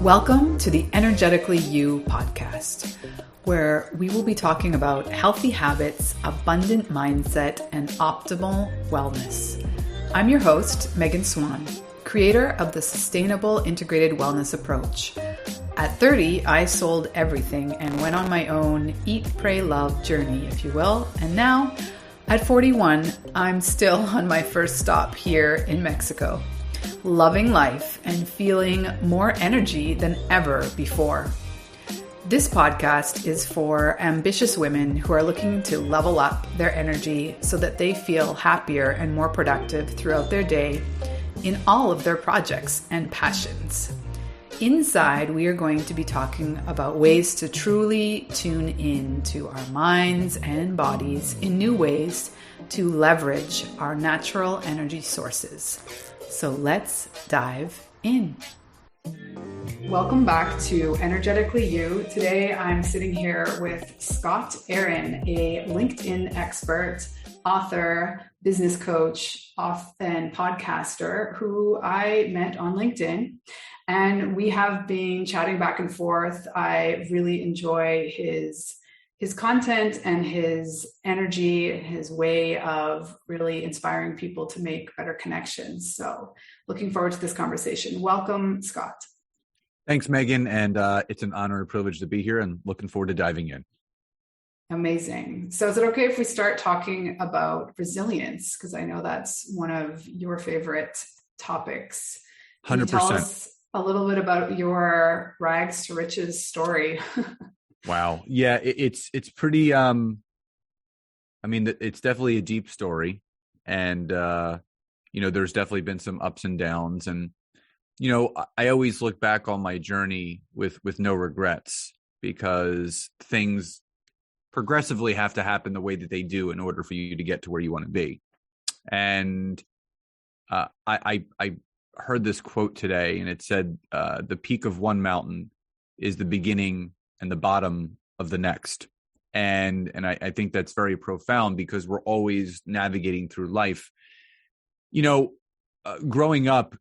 Welcome to the Energetically You podcast, where we will be talking about healthy habits, abundant mindset, and optimal wellness. I'm your host, Megan Swan, creator of the Sustainable Integrated Wellness Approach. At 30, I sold everything and went on my own eat, pray, love journey, if you will. And now, at 41, I'm still on my first stop here in Mexico, loving life and feeling more energy than ever before. This podcast is for ambitious women who are looking to level up their energy so that they feel happier and more productive throughout their day in all of their projects and passions. Inside, we are going to be talking about ways to truly tune in to our minds and bodies in new ways to leverage our natural energy sources. So let's dive in. Welcome back to Energetically You. Today, I'm sitting here with Scott Aaron, a LinkedIn expert, author, business coach, and podcaster who I met on LinkedIn. And we have been chatting back and forth. I really enjoy his content and his energy, his way of really inspiring people to make better connections. So looking forward to this conversation. Welcome, Scott. Thanks, Megan. And it's an honor and privilege to be here and looking forward to diving in. Amazing. So is it okay if we start talking about resilience? Because I know that's one of your favorite topics. Can 100%. you tell us a little bit about your rags to riches story? Wow. Yeah, it's pretty, it's definitely a deep story. And, there's definitely been some ups and downs. And, I always look back on my journey with no regrets, because things progressively have to happen the way that they do in order for you to get to where you want to be. And I heard this quote today, and it said, the peak of one mountain is the beginning and the bottom of the next. And I think that's very profound, because we're always navigating through life. Growing up,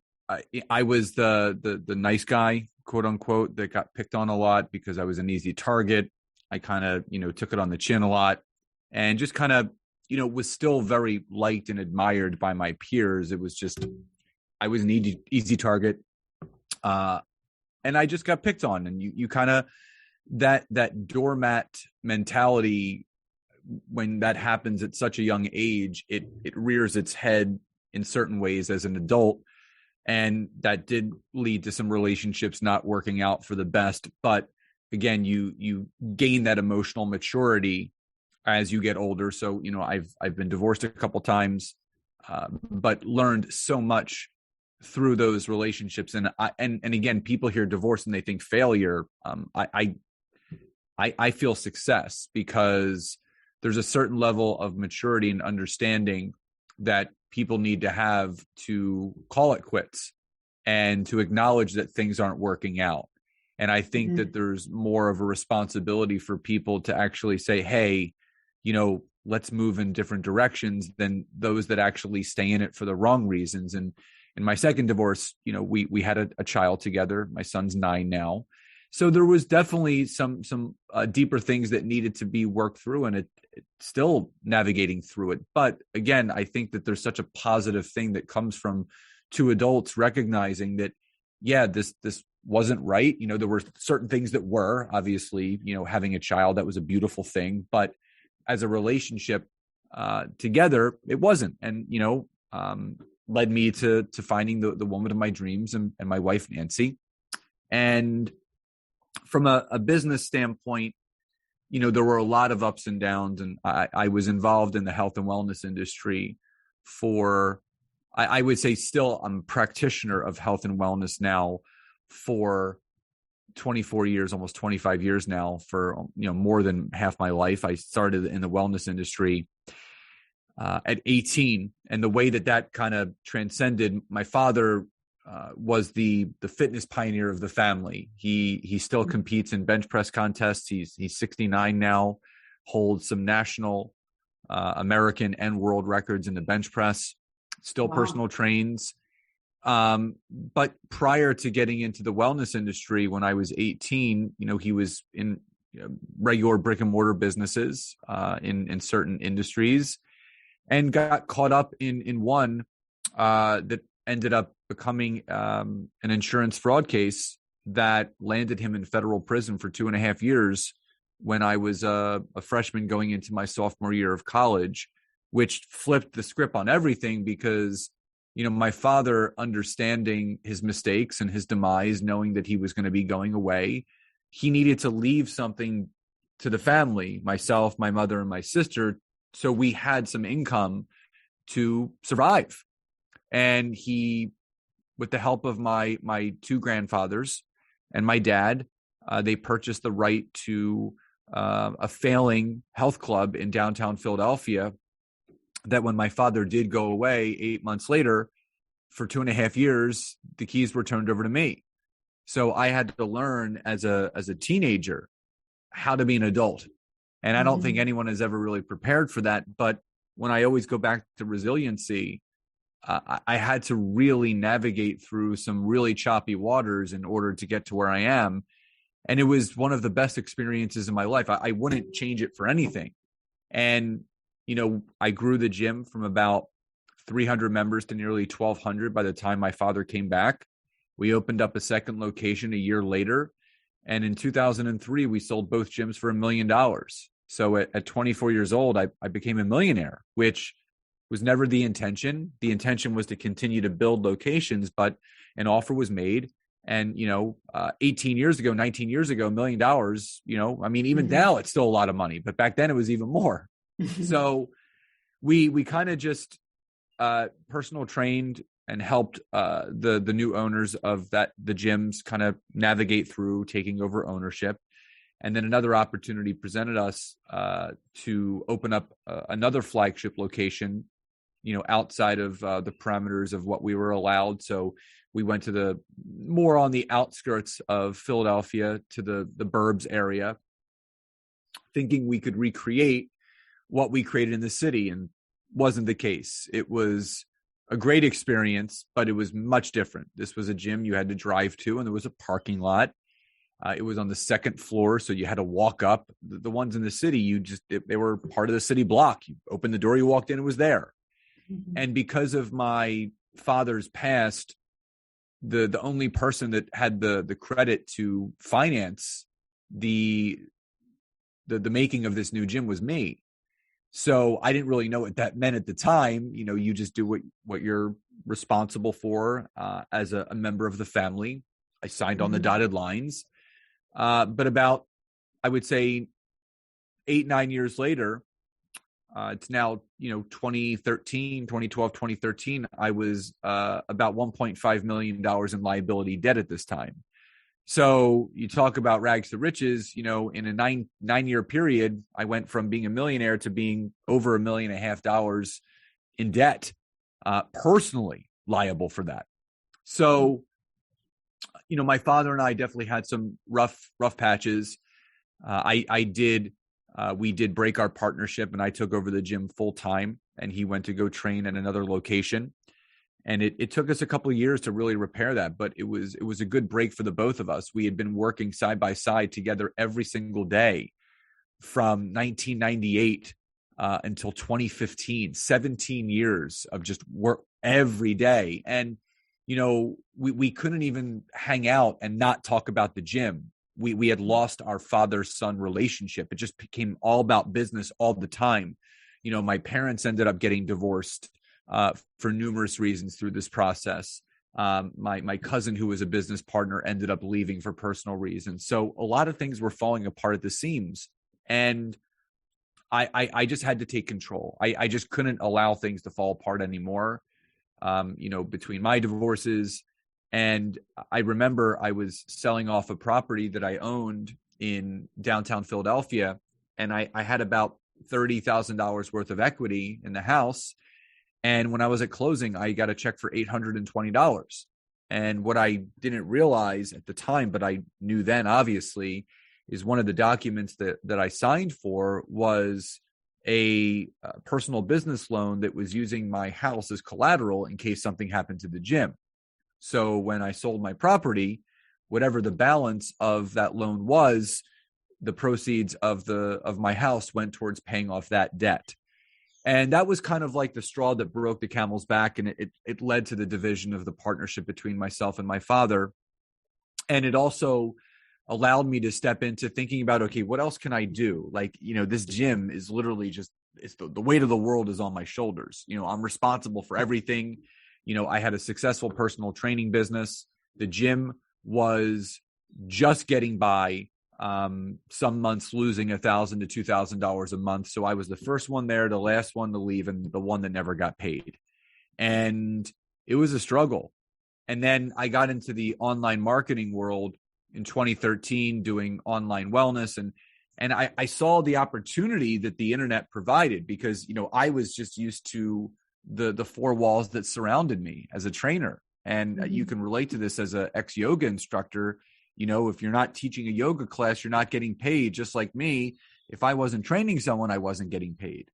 I was the nice guy, quote unquote, that got picked on a lot because I was an easy target. I kind of, took it on the chin a lot, and just kind of, was still very liked and admired by my peers. It was just, I was an easy target. And I just got picked on, and you kind of, that doormat mentality, when that happens at such a young age, it rears its head in certain ways as an adult. And that did lead to some relationships not working out for the best. But again, you gain that emotional maturity as you get older. So, I've been divorced a couple times, but learned so much through those relationships. And again, people hear divorce and they think failure. I feel success, because there's a certain level of maturity and understanding that people need to have to call it quits and to acknowledge that things aren't working out. And I think that there's more of a responsibility for people to actually say, hey, let's move in different directions, than those that actually stay in it for the wrong reasons. And in my second divorce, we had a child together. My son's 9 now. So there was definitely some deeper things that needed to be worked through, and it's still navigating through it. But again, I think that there's such a positive thing that comes from two adults recognizing that, yeah, this wasn't right. There were certain things that were, obviously, having a child, that was a beautiful thing, but as a relationship together, it wasn't. And, led me to finding the woman of my dreams and my wife, Nancy. And from a business standpoint, there were a lot of ups and downs, and I was involved in the health and wellness industry for, I would say still I'm a practitioner of health and wellness now for 24 years, almost 25 years now, for, more than half my life. I started in the wellness industry at 18. And the way that kind of transcended, my father was the fitness pioneer of the family. He still competes in bench press contests. He's 69 now, holds some national, American and world records in the bench press, still personal trains. But prior to getting into the wellness industry, when I was 18, he was in regular brick and mortar businesses in certain industries, and got caught up in one that ended up becoming an insurance fraud case that landed him in federal prison for 2.5 years when I was a freshman going into my sophomore year of college, which flipped the script on everything because, my father, understanding his mistakes and his demise, knowing that he was going to be going away, he needed to leave something to the family, myself, my mother, and my sister, so we had some income to survive. And he, with the help of my two grandfathers and my dad, they purchased the right to a failing health club in downtown Philadelphia that when my father did go away 8 months later, for 2.5 years, the keys were turned over to me. So I had to learn as a teenager how to be an adult. And I don't think anyone is ever really prepared for that. But when I always go back to resiliency, I had to really navigate through some really choppy waters in order to get to where I am. And it was one of the best experiences in my life. I wouldn't change it for anything. And, I grew the gym from about 300 members to nearly 1,200 by the time my father came back. We opened up a second location a year later. And in 2003, we sold both gyms for $1 million. So at 24 years old, I became a millionaire, which was never the intention. The intention was to continue to build locations, but an offer was made. And, 18 years ago, 19 years ago, $1 million, even now it's still a lot of money, but back then it was even more. So we kind of just personal trained and helped the new owners of the gyms kind of navigate through taking over ownership. And then another opportunity presented us to open up another flagship location, outside of the parameters of what we were allowed. So we went to the more on the outskirts of Philadelphia, to the burbs area, thinking we could recreate what we created in the city, and wasn't the case. It was a great experience, but it was much different. This was a gym you had to drive to, and there was a parking lot. It was on the second floor, so you had to walk up. The ones in the city, they were part of the city block. You opened the door, you walked in, it was there. And because of my father's past, the only person that had the credit to finance the making of this new gym was me. So I didn't really know what that meant at the time. You just do what you're responsible for as a member of the family. I signed on the dotted lines. But about, I would say, 8-9 years later, it's now, 2013, 2012, 2013, I was about $1.5 million in liability debt at this time. So you talk about rags to riches, in a nine-year period, I went from being a millionaire to being over $1.5 million in debt, personally liable for that. So, my father and I definitely had some rough patches. We did break our partnership, and I took over the gym full time, and he went to go train at another location. And it took us a couple of years to really repair that, but it was a good break for the both of us. We had been working side by side together every single day from 1998 until 2015, 17 years of just work every day. And, we couldn't even hang out and not talk about the gym. We had lost our father-son relationship. It just became all about business all the time. My parents ended up getting divorced for numerous reasons through this process. My cousin, who was a business partner, ended up leaving for personal reasons. So a lot of things were falling apart at the seams. And I just had to take control. I just couldn't allow things to fall apart anymore. Between my divorces, and I remember I was selling off a property that I owned in downtown Philadelphia, and I had about $30,000 worth of equity in the house. And when I was at closing, I got a check for $820. And what I didn't realize at the time, but I knew then, obviously, is one of the documents that I signed for was a personal business loan that was using my house as collateral in case something happened to the gym. So when I sold my property, whatever the balance of that loan was, the proceeds of my house went towards paying off that debt. And that was kind of like the straw that broke the camel's back. And it led to the division of the partnership between myself and my father. And it also allowed me to step into thinking about, okay, what else can I do? Like, this gym is literally just, it's the weight of the world is on my shoulders. I'm responsible for everything. I had a successful personal training business. The gym was just getting by, some months losing $1,000 to $2,000 a month. So I was the first one there, the last one to leave, and the one that never got paid. And it was a struggle. And then I got into the online marketing world in 2013, doing online wellness. And I saw the opportunity that the internet provided because, I was just used to the four walls that surrounded me as a trainer. And you can relate to this as an ex-yoga instructor. If you're not teaching a yoga class, you're not getting paid. Just like me, if I wasn't training someone, I wasn't getting paid.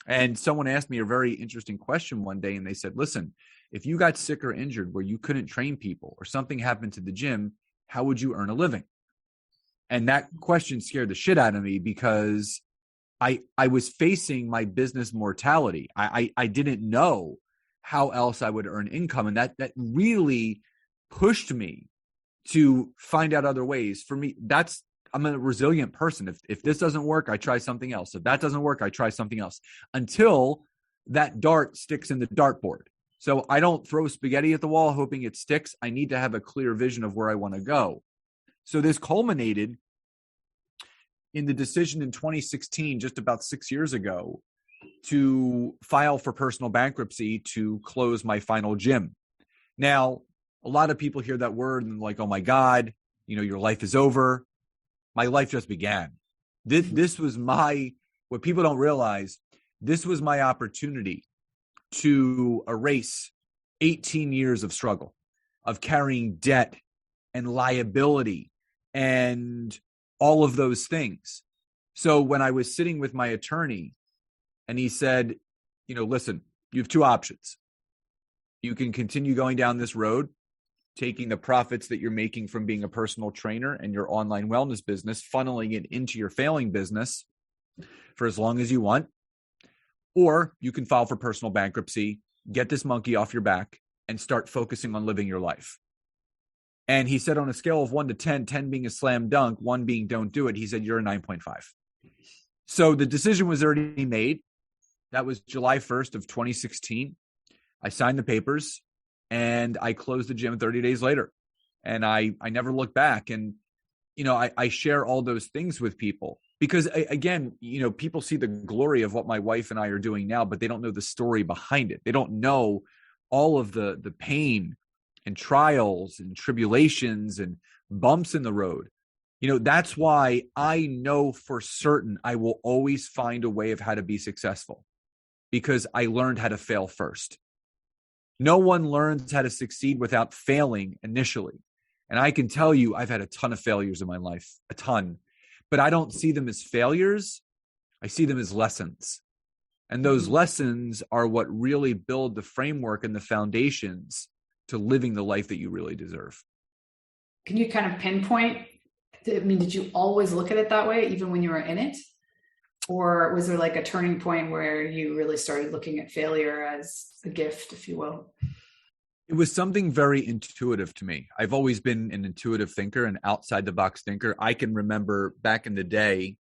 And someone asked me a very interesting question one day, and they said, listen, if you got sick or injured where you couldn't train people or something happened to the gym, how would you earn a living? And that question scared the shit out of me because I was facing my business mortality. I didn't know how else I would earn income. And that really pushed me to find out other ways. For me, I'm a resilient person. If this doesn't work, I try something else. If that doesn't work, I try something else until that dart sticks in the dartboard. So I don't throw spaghetti at the wall hoping it sticks. I need to have a clear vision of where I want to go. So this culminated in the decision in 2016, just about 6 years ago, to file for personal bankruptcy to close my final gym. Now, a lot of people hear that word and like, oh my God, your life is over. My life just began. This was what people don't realize, this was my opportunity to erase 18 years of struggle, of carrying debt and liability and all of those things. So when I was sitting with my attorney and he said, listen, you have two options. You can continue going down this road, taking the profits that you're making from being a personal trainer and your online wellness business, funneling it into your failing business for as long as you want. Or you can file for personal bankruptcy, get this monkey off your back, and start focusing on living your life. And he said on a scale of 1 to 10, 10 being a slam dunk, 1 being don't do it, he said, you're a 9.5. So the decision was already made. That was July 1st of 2016. I signed the papers and I closed the gym 30 days later. And I never looked back. And, I share all those things with people because, again, people see the glory of what my wife and I are doing now, but they don't know the story behind it. They don't know all of the pain and trials and tribulations and bumps in the road. That's why I know for certain I will always find a way of how to be successful because I learned how to fail first. No one learns how to succeed without failing initially. And I can tell you, I've had a ton of failures in my life, a ton, but I don't see them as failures. I see them as lessons. And those lessons are what really build the framework and the foundations to living the life that you really deserve. Can you kind of pinpoint? Did you always look at it that way, even when you were in it? Or was there like a turning point where you really started looking at failure as a gift, if you will? It was something very intuitive to me. I've always been an intuitive thinker, an outside the box thinker. I can remember back in the day,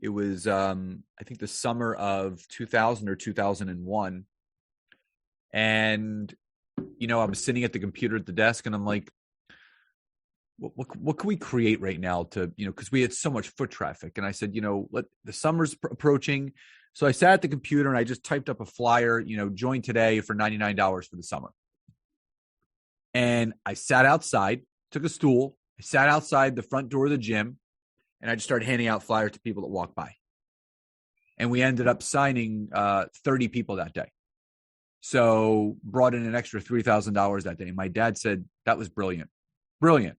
it was, I think the summer of 2000 or 2001. And, I was sitting at the computer at the desk and I'm like, what can we create right now to, because we had so much foot traffic. And I said, the summer's approaching. So I sat at the computer and I just typed up a flyer, join today for $99 for the summer. And I sat outside, took a stool, I sat outside the front door of the gym, and I just started handing out flyers to people that walked by. And we ended up signing 30 people that day. So brought in an extra $3,000 that day. My dad said, that was brilliant. Brilliant.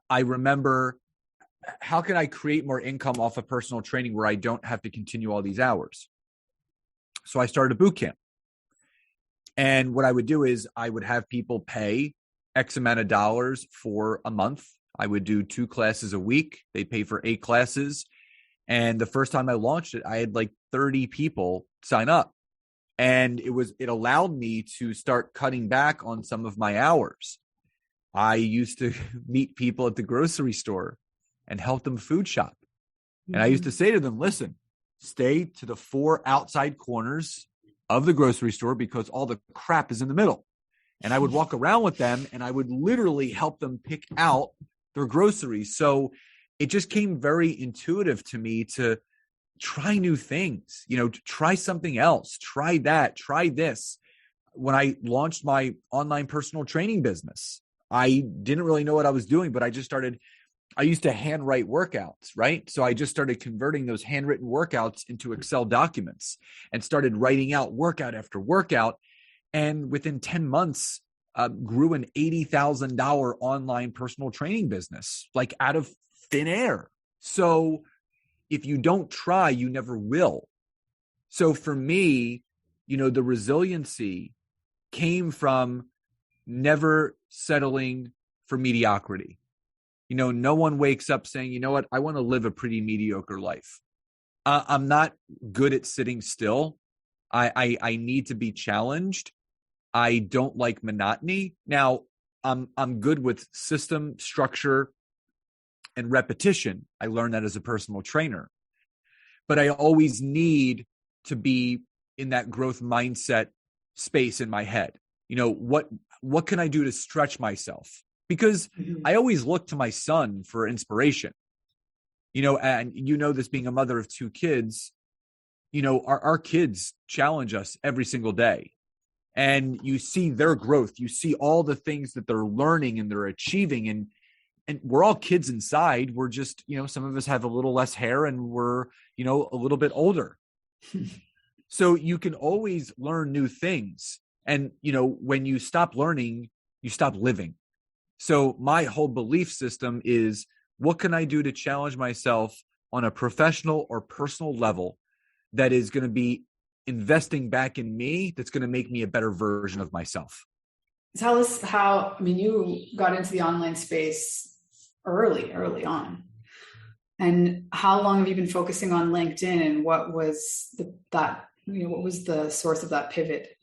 I remember, how can I create more income off of personal training where I don't have to continue all these hours? So I started a boot camp. And what I would do is I would have people pay X amount of dollars for a month. I would do 2 classes a week. They pay for 8 classes. And the first time I launched it, I had like 30 people sign up. And it allowed me to start cutting back on some of my hours. I used to meet people at the grocery store and help them food shop. And I used to say to them, listen, stay to the 4 outside corners of the grocery store because all the crap is in the middle. And I would walk around with them and I would literally help them pick out their groceries. So it just came very intuitive to me to try new things, to try something else, try that, try this. When I launched my online personal training business, I didn't really know what I was doing, but I used to handwrite workouts, right? So I just started converting those handwritten workouts into Excel documents and started writing out workout after workout. And within 10 months, grew an $80,000 online personal training business, like out of thin air. So if you don't try, you never will. So for me, the resiliency came from never settling for mediocrity. No one wakes up saying, you know what, I want to live a pretty mediocre life. I'm not good at sitting still. I need to be challenged. I don't like monotony. Now, I'm good with system, structure, and repetition. I learned that as a personal trainer. But I always need to be in that growth mindset space in my head. What can I do to stretch myself? Because I always look to my son for inspiration. And this being a mother of 2 kids, our kids challenge us every single day. And you see their growth. You see all the things that they're learning and they're achieving. And we're all kids inside. We're just, some of us have a little less hair and we're, a little bit older. So you can always learn new things. And, when you stop learning, you stop living. So my whole belief system is, what can I do to challenge myself on a professional or personal level that is going to be investing back in me, that's going to make me a better version of myself? Tell us you got into the online space early on. And how long have you been focusing on LinkedIn, and what was what was the source of that pivot?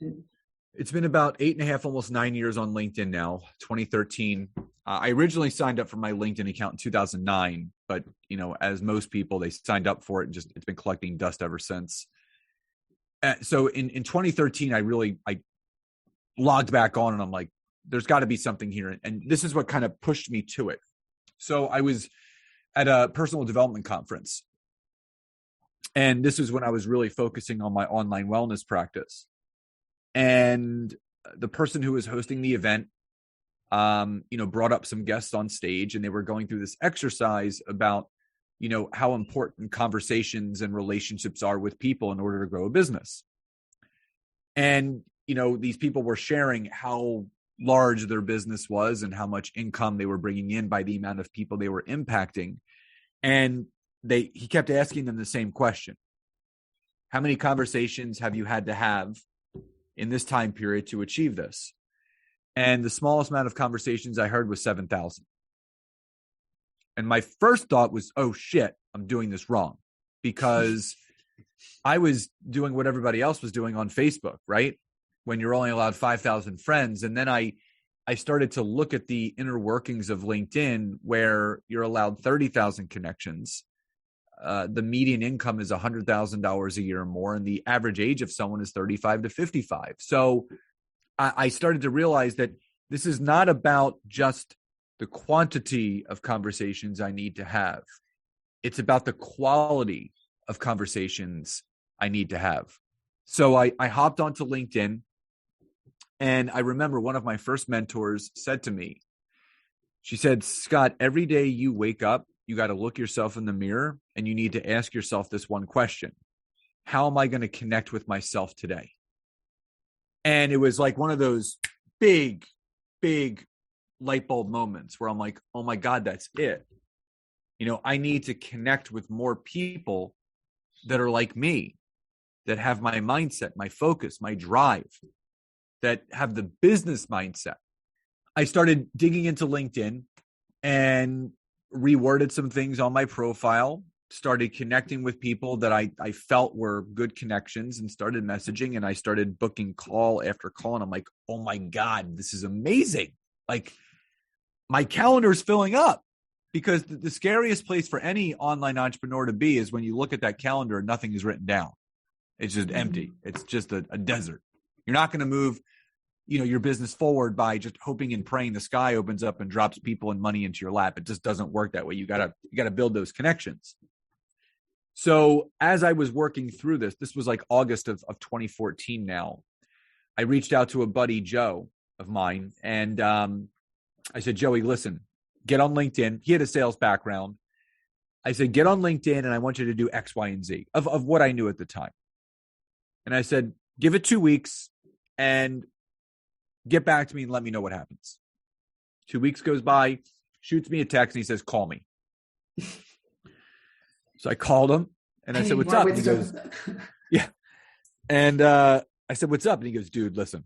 It's been about 8.5, almost 9 years on LinkedIn now, 2013. I originally signed up for my LinkedIn account in 2009, but as most people, they signed up for it and it's been collecting dust ever since. So in 2013, I logged back on and I'm like, there's got to be something here. And this is what kind of pushed me to it. So I was at a personal development conference. And this is when I was really focusing on my online wellness practice. And the person who was hosting the event, brought up some guests on stage, and they were going through this exercise about, how important conversations and relationships are with people in order to grow a business. And, these people were sharing how large their business was and how much income they were bringing in by the amount of people they were impacting. And he kept asking them the same question. How many conversations have you had to have in this time period to achieve this? And the smallest amount of conversations I heard was 7,000. And my first thought was, oh shit, I'm doing this wrong, because I was doing what everybody else was doing on Facebook, right? When you're only allowed 5,000 friends. And then I started to look at the inner workings of LinkedIn, where you're allowed 30,000 connections. The median income is $100,000 a year or more, and the average age of someone is 35 to 55. So I started to realize that this is not about just the quantity of conversations I need to have. It's about the quality of conversations I need to have. So I hopped onto LinkedIn, and I remember one of my first mentors said to me, she said, Scott, every day you wake up, you got to look yourself in the mirror and you need to ask yourself this one question: how am I going to connect with myself today? And it was like one of those big light bulb moments where I'm like, oh my God, that's it. I need to connect with more people that are like me, that have my mindset, my focus, my drive, that have the business mindset. I started digging into LinkedIn and reworded some things on my profile, started connecting with people that I felt were good connections, and started messaging, and I started booking call after call. And I'm like, oh my God, this is amazing. Like, my calendar is filling up, because the scariest place for any online entrepreneur to be is when you look at that calendar and nothing is written down. It's just empty. It's just a desert. You're not going to move, your business forward by just hoping and praying the sky opens up and drops people and money into your lap. It just doesn't work that way. You gotta build those connections. So as I was working through this was like August of 2014 now, I reached out to a buddy, Joe, of mine. And I said, Joey, listen, get on LinkedIn. He had a sales background. I said, get on LinkedIn and I want you to do X, Y, and Z of what I knew at the time. And I said, give it 2 weeks and get back to me and let me know what happens. 2 weeks goes by, shoots me a text, and he says, call me. So I called him and I said, what's up? And he goes, yeah. And I said, what's up? And he goes, dude, listen.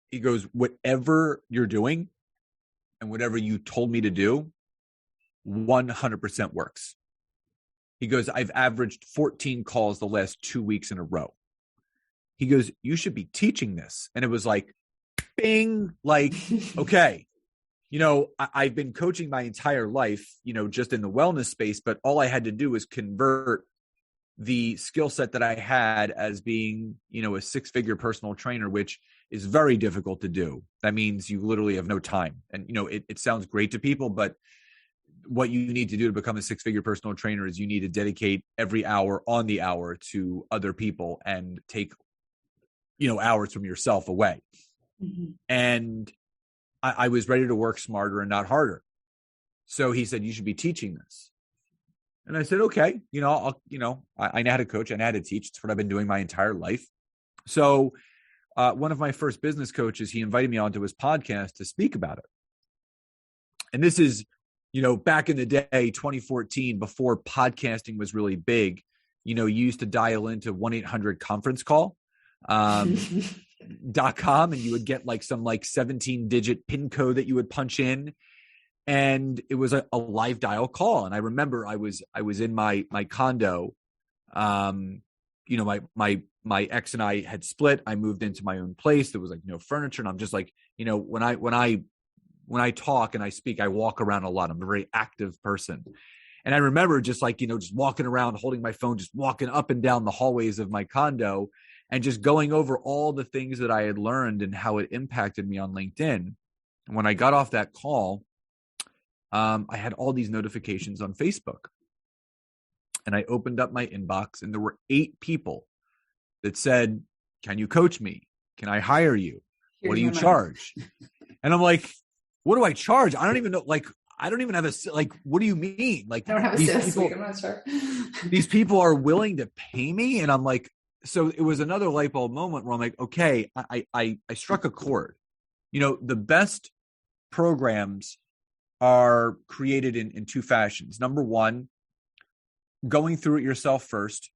He goes, whatever you're doing and whatever you told me to do, 100% works. He goes, I've averaged 14 calls the last 2 weeks in a row. He goes, you should be teaching this. And it was like, bing, like, okay. I've been coaching my entire life, just in the wellness space, but all I had to do was convert the skill set that I had as being, a six-figure personal trainer, which is very difficult to do. That means you literally have no time. And, it sounds great to people, but what you need to do to become a six-figure personal trainer is you need to dedicate every hour on the hour to other people and take, hours from yourself away. Mm-hmm. And I was ready to work smarter and not harder. So he said, you should be teaching this. And I said, okay, I know how to coach. I know how to teach. It's what I've been doing my entire life. So one of my first business coaches, he invited me onto his podcast to speak about it. And this is, back in the day, 2014, before podcasting was really big, you used to dial into 1-800-conference call. .com, and you would get some 17-digit PIN code that you would punch in, and it was a live dial call. And I remember I was in my condo. My ex and I had split. I moved into my own place. There was no furniture, and I'm just when I talk and I speak, I walk around a lot. I'm a very active person. And I remember just just walking around, holding my phone, just walking up and down the hallways of my condo, and just going over all the things that I had learned and how it impacted me on LinkedIn. And when I got off that call, I had all these notifications on Facebook. And I opened up my inbox, and there were 8 people that said, can you coach me? Can I hire you? What do you charge? And I'm like, what do I charge? I don't even know. I don't even have what do you mean? I don't have a sales suite. I'm not sure. These people are willing to pay me. And I'm like, so it was another light bulb moment where I'm like, okay, I struck a chord. The best programs are created in 2 fashions. Number one, going through it yourself first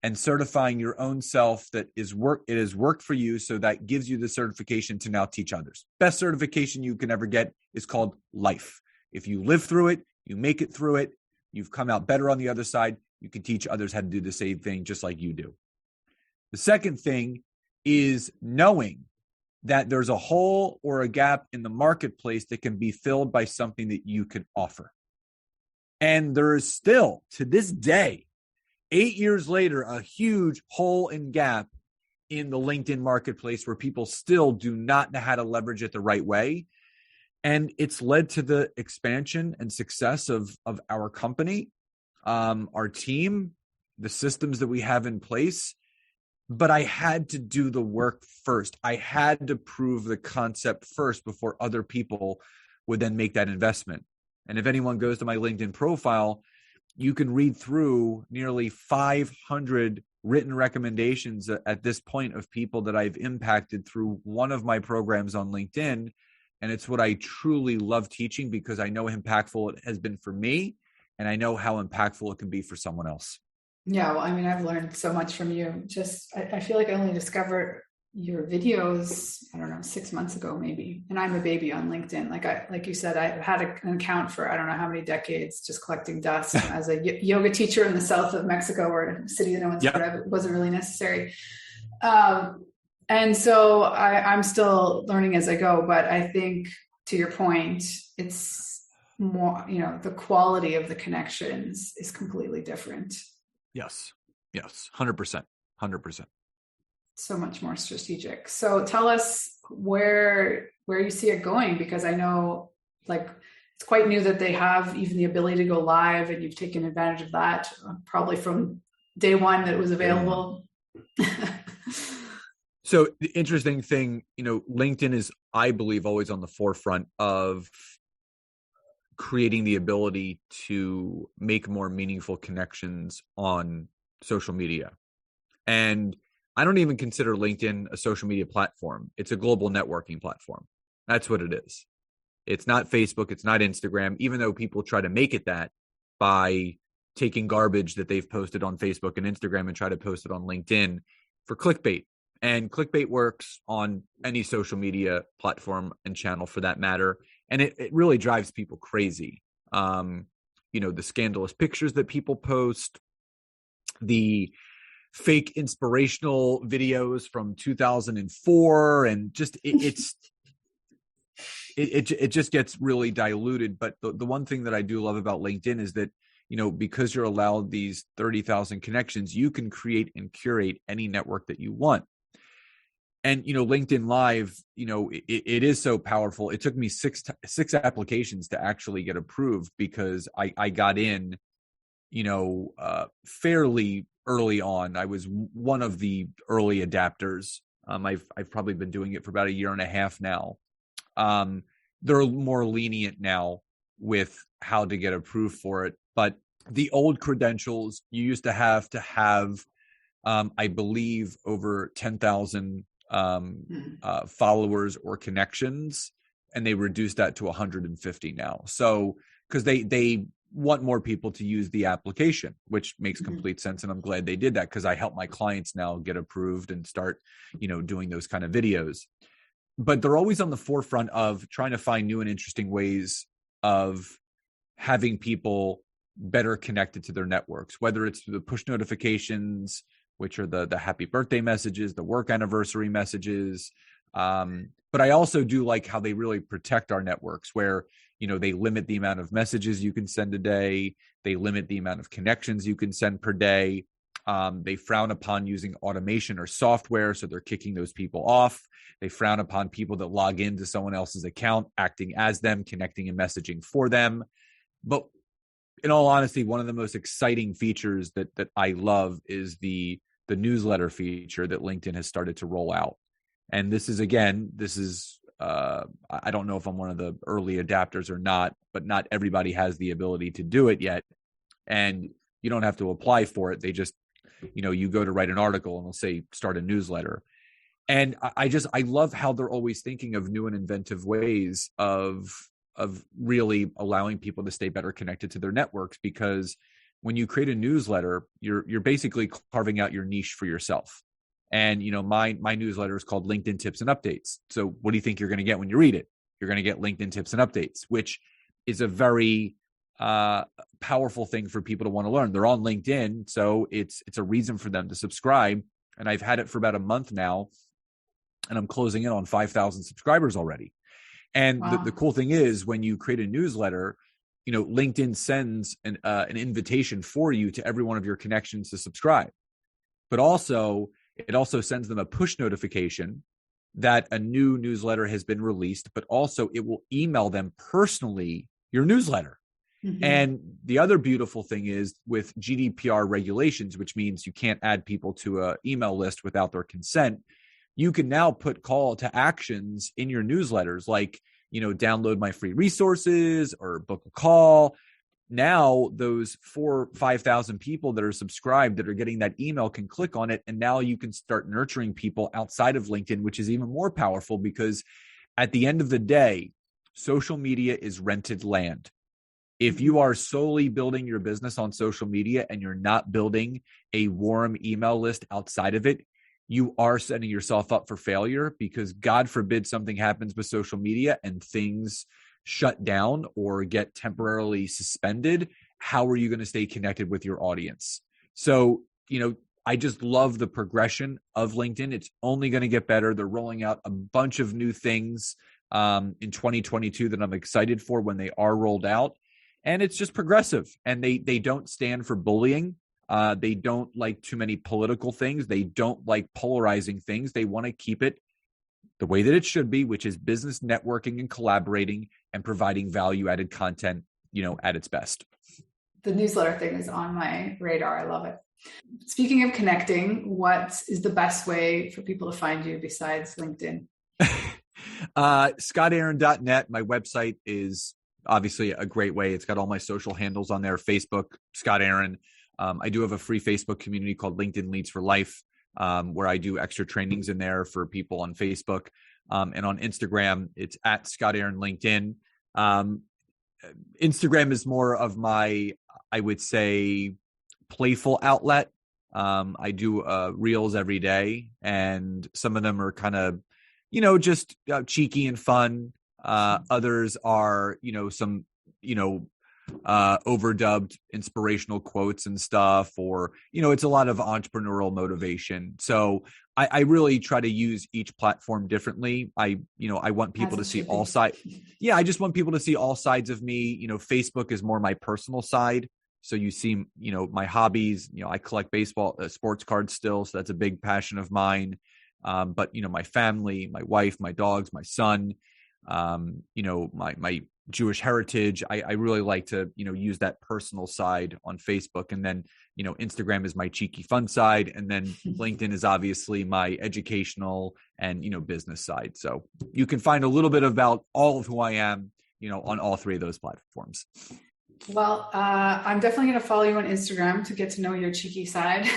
and certifying your own self that it has worked for you, so that gives you the certification to now teach others. Best certification you can ever get is called life. If you live through it, you make it through it, you've come out better on the other side, you can teach others how to do the same thing just like you do. The second thing is knowing that there's a hole or a gap in the marketplace that can be filled by something that you can offer. And there is still, to this day, 8 years later, a huge hole and gap in the LinkedIn marketplace where people still do not know how to leverage it the right way. And it's led to the expansion and success of our company, our team, the systems that we have in place. But I had to do the work first. I had to prove the concept first before other people would then make that investment. And if anyone goes to my LinkedIn profile, you can read through nearly 500 written recommendations at this point of people that I've impacted through one of my programs on LinkedIn. And it's what I truly love teaching, because I know how impactful it has been for me, and I know how impactful it can be for someone else. Yeah, well, I've learned so much from you. I feel like I only discovered your videos, I don't know, 6 months ago, maybe. And I'm a baby on LinkedIn. Like you said, I had an account for, I don't know how many decades, just collecting dust as a yoga teacher in the south of Mexico, or a city that no one's heard of. It wasn't really necessary. And so I'm still learning as I go, but I think, to your point, it's more, the quality of the connections is completely different. Yes. 100%. So much more strategic. So tell us where you see it going, because I know, like, it's quite new that they have even the ability to go live, and you've taken advantage of that probably from day one that it was available. So the interesting thing, LinkedIn is, I believe, always on the forefront of creating the ability to make more meaningful connections on social media. And I don't even consider LinkedIn a social media platform. It's a global networking platform. That's what it is. It's not Facebook. It's not Instagram, even though people try to make it that by taking garbage that they've posted on Facebook and Instagram and try to post it on LinkedIn for clickbait. And clickbait works on any social media platform and channel, for that matter. And it really drives people crazy. The scandalous pictures that people post, the fake inspirational videos from 2004, and just it just gets really diluted. But the one thing that I do love about LinkedIn is that, because you're allowed these 30,000 connections, you can create and curate any network that you want. And, LinkedIn Live, it is so powerful. It took me six applications to actually get approved, because I got in, fairly early on. I was one of the early adapters. I've probably been doing it for about a year and a half now. They're more lenient now with how to get approved for it. But the old credentials, you used to have, I believe, over 10,000 followers or connections, and they reduced that to 150 now. So, because they want more people to use the application, which makes complete sense. And I'm glad they did that, because I help my clients now get approved and start, doing those kind of videos. But they're always on the forefront of trying to find new and interesting ways of having people better connected to their networks, whether it's through the push notifications, which are the happy birthday messages, the work anniversary messages. But I also do like how they really protect our networks, where, they limit the amount of messages you can send a day. They limit the amount of connections you can send per day. They frown upon using automation or software, so they're kicking those people off. They frown upon people that log into someone else's account, acting as them, connecting and messaging for them. But in all honesty, one of the most exciting features that I love is the newsletter feature that LinkedIn has started to roll out. And this is, I don't know if I'm one of the early adapters or not, but not everybody has the ability to do it yet. And you don't have to apply for it. They just, you go to write an article and they'll say, start a newsletter. And I love how they're always thinking of new and inventive ways of really allowing people to stay better connected to their networks, because when you create a newsletter, you're basically carving out your niche for yourself. And, my newsletter is called LinkedIn Tips and Updates. So what do you think you're going to get when you read it? You're going to get LinkedIn Tips and Updates, which is a very powerful thing for people to want to learn. They're on LinkedIn, so it's a reason for them to subscribe. And I've had it for about a month now, and I'm closing in on 5,000 subscribers already. And wow. The cool thing is, when you create a newsletter, LinkedIn sends an invitation for you to every one of your connections to subscribe. But it also sends them a push notification that a new newsletter has been released, but also it will email them personally your newsletter. Mm-hmm. And the other beautiful thing is, with GDPR regulations, which means you can't add people to an email list without their consent, you can now put call to actions in your newsletters, like, download my free resources or book a call. Now those 4,000 or 5,000 people that are subscribed, that are getting that email, can click on it. And now you can start nurturing people outside of LinkedIn, which is even more powerful, because at the end of the day, social media is rented land. If you are solely building your business on social media and you're not building a warm email list outside of it, you are setting yourself up for failure, because God forbid something happens with social media and things shut down or get temporarily suspended. How are you going to stay connected with your audience? So, I just love the progression of LinkedIn. It's only going to get better. They're rolling out a bunch of new things in 2022 that I'm excited for when they are rolled out. And it's just progressive. And they don't stand for bullying. They don't like too many political things. They don't like polarizing things. They want to keep it the way that it should be, which is business networking and collaborating and providing value-added content, at its best. The newsletter thing is on my radar. I love it. Speaking of connecting, what is the best way for people to find you besides LinkedIn? ScottAaron.net. My website is obviously a great way. It's got all my social handles on there. Facebook, Scott Aaron. I do have a free Facebook community called LinkedIn Leads for Life, where I do extra trainings in there for people on Facebook. And on Instagram, it's at Scott Aaron LinkedIn. Instagram is more of my, I would say, playful outlet. I do reels every day, and some of them are kind of, just cheeky and fun. Others are, some, overdubbed inspirational quotes and stuff, or, it's a lot of entrepreneurial motivation. So I really try to use each platform differently. I want people to see all sides. Yeah. I just want people to see all sides of me. Facebook is more my personal side. So you see, my hobbies, I collect baseball, sports cards still. So that's a big passion of mine. But, my family, my wife, my dogs, my son, my Jewish heritage. I really like to, use that personal side on Facebook. And then, Instagram is my cheeky fun side. And then LinkedIn is obviously my educational and, business side. So you can find a little bit about all of who I am, on all three of those platforms. Well, I'm definitely going to follow you on Instagram to get to know your cheeky side.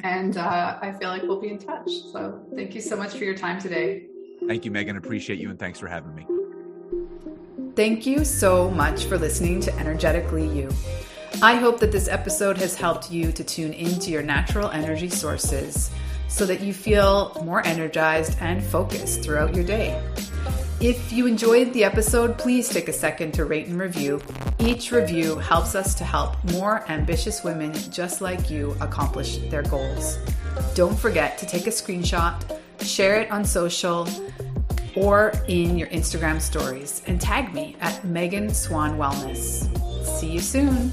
And I feel like we'll be in touch. So thank you so much for your time today. Thank you, Megan. Appreciate you. And thanks for having me. Thank you so much for listening to Energetically You. I hope that this episode has helped you to tune into your natural energy sources so that you feel more energized and focused throughout your day. If you enjoyed the episode, please take a second to rate and review. Each review helps us to help more ambitious women just like you accomplish their goals. Don't forget to take a screenshot, share it on social or in your Instagram stories, and tag me at Megan Swan Wellness. See you soon.